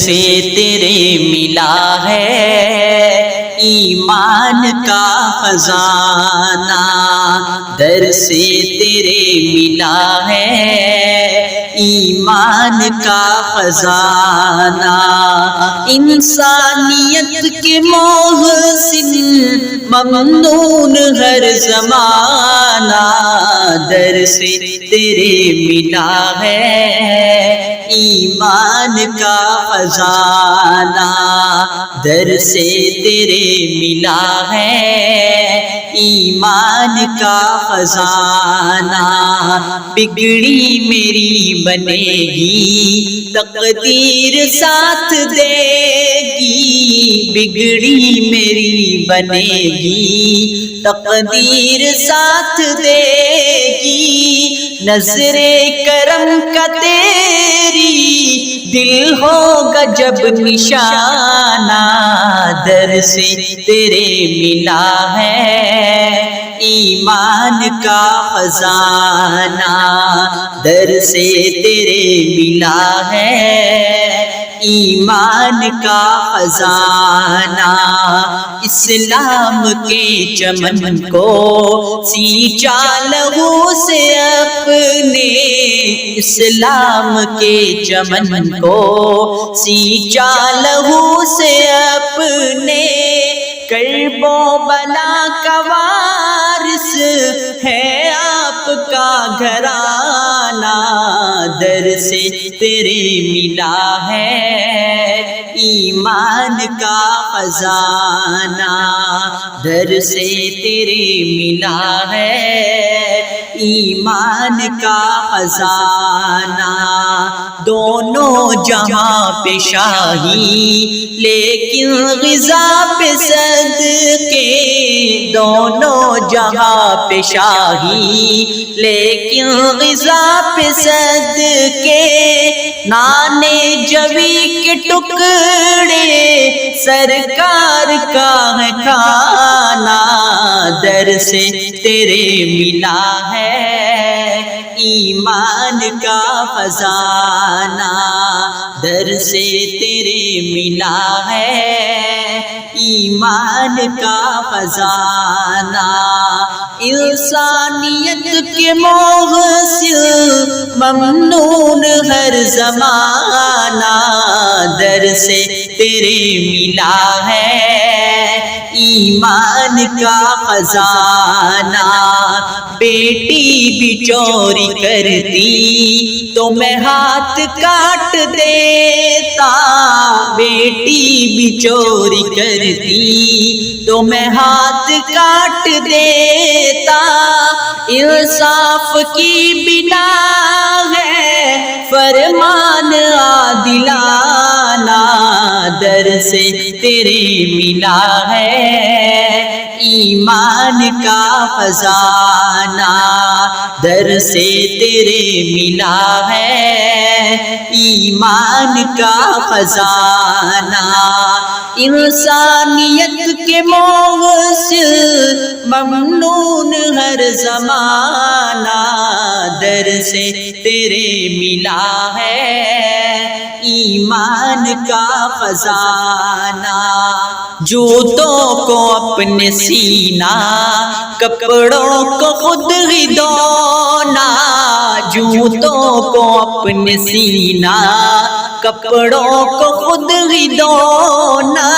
سے تیرے ملا ہے ایمان کا خزانہ، در سے تیرے ملا ہے ایمان کا خزانہ، انسانیت کے محسن ممنون ہر زمانہ، در سے تیرے ملا ہے ایمان کا خزانہ، در سے تیرے ملا ہے ایمان کا خزانہ، بگڑی میری بنے گی تقدیر ساتھ دے گی، بگڑی میری بنے گی تقدیر ساتھ دے گی، نظر کرم کا تیری دل ہوگا جب نشانہ، در سے تیرے ملا ہے ایمان کا خزانہ، در سے تیرے ملا ہے ایمان کا خزانہ، اسلام کے چمن کو سینچا لہو سے اپنے، اسلام کے چمن کو سینچا لہو سے اپنے، کرب و بلا کا وارث ہے آپ کا گھرانہ، در سے تیرے ملا ہے ایمان کا خزانہ، در سے تیرے ملا ہے ایمان کا خزانہ، دونوں جہاں پہ شاہی لیکن غذا پہ صدقے، دونوں جہاں پہ شاہی لیکن غذا پہ صدقے، نانے جوی کے ٹکڑے سرکار کا ہے کھانا، در سے تیرے ملا ہے ایمان کا خزانہ، در سے تیرے ملا ہے ایمان کا خزانہ، انسانیت کے محسن ممنون ہر زمانہ، در سے تیرے ملا ہے ایمان کا خزانہ، بیٹی بھی چوری کرتی تو میں ہاتھ کاٹ دیتا، بیٹی بھی چوری کرتی تو میں ہاتھ کاٹ دیتا، انصاف کی بنا ہے فرمان عادلانہ، در سے تیرے ملا ہے ایمان کا خزانہ، در سے تیرے ملا ہے ایمان کا خزانہ، انسانیت کے محسن ممنون ہر زمانہ، در سے تیرے ملا ہے ایمان کا خزانہ، جوتوں کو اپنے سینا کپڑوں کو خود ہی دھونا، جوتوں کو اپنے سینا کپڑوں کو خود ہی دھونا،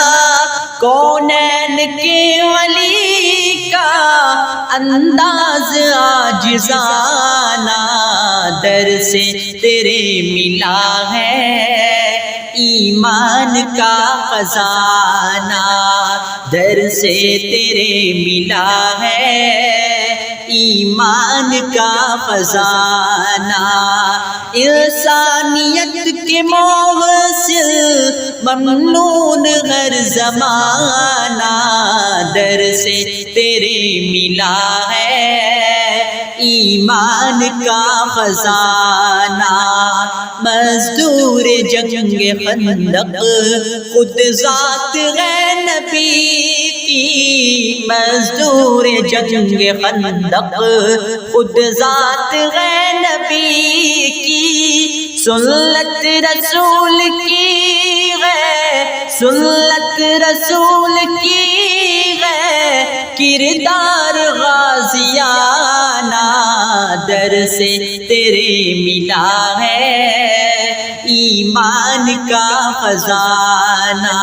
کونین کے ولی کا انداز عاجزانہ، در سے تیرے ملا ہے ایمان کا خزانہ، در سے تیرے ملا ہے ایمان کا خزانہ، انسانیت کے محسن ممنون ہر زمانہ، در سے تیرے ملا ہے ایمان کا خزانہ، مزدور جنگ خندق خود ذات ہے نبی کی، مزدور جنگ خندق خود ذات ہے نبی کی، سنت رسول کی ہے، سنت رسول کی ہے، کردار غازیانہ در سے تیرے ملا ہے ایمان کا خزانہ،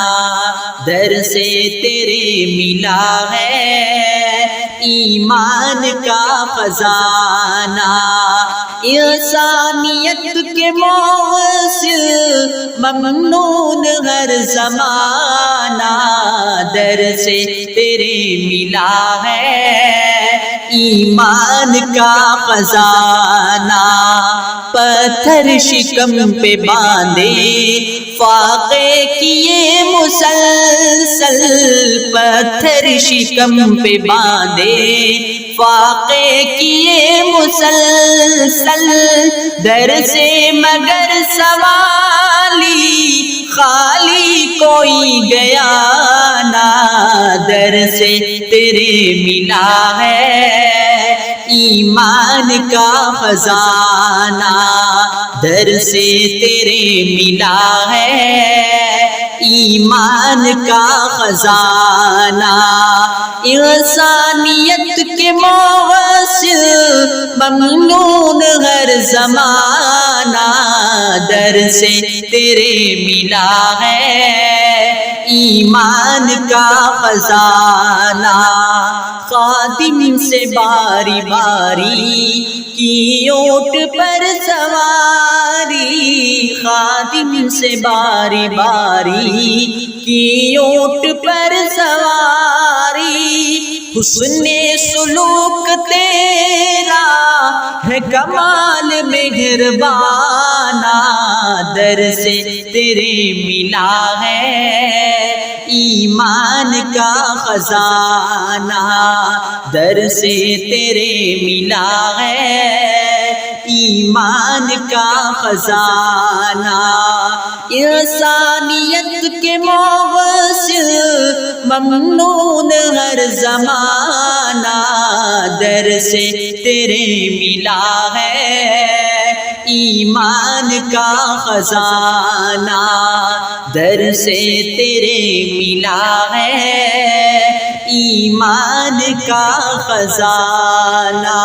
در سے تیرے ملا ہے ایمان کا خزانہ، انسانیت کے موصل ممنون ہر زمانہ، در سے تیرے ملا ہے ایمان کا خزانہ، پتھر شکم پہ باندھے فاقے کیے مسلسل، پتھر شکم پہ باندھے فاقے کیے مسلسل، در سے مگر سوالی خالی کوئی گیا نہ، در سے تیرے ملا ہے ایمان کا خزانہ، در سے تیرے ملا ہے ایمان کا خزانہ، انسانیت کے موصل ممنون ہر زمانہ، در سے تیرے ملا ہے ایمان کا خزانہ، خادم سے باری باری کی اونٹ پر سواری، خادم سے باری باری کی اونٹ پر سواری، حسن سلوک تیرا ہے کمال مہربانہ، در سے تیرے ملا ہے ایمان کا خزانہ، در سے تیرے ملا ہے ایمان کا خزانہ، انسانیت کے موصل ممنون ہر زمانہ، در سے تیرے ملا ہے ایمان کا خزانہ، در سے تیرے ملا ہے ایمان کا خزانہ۔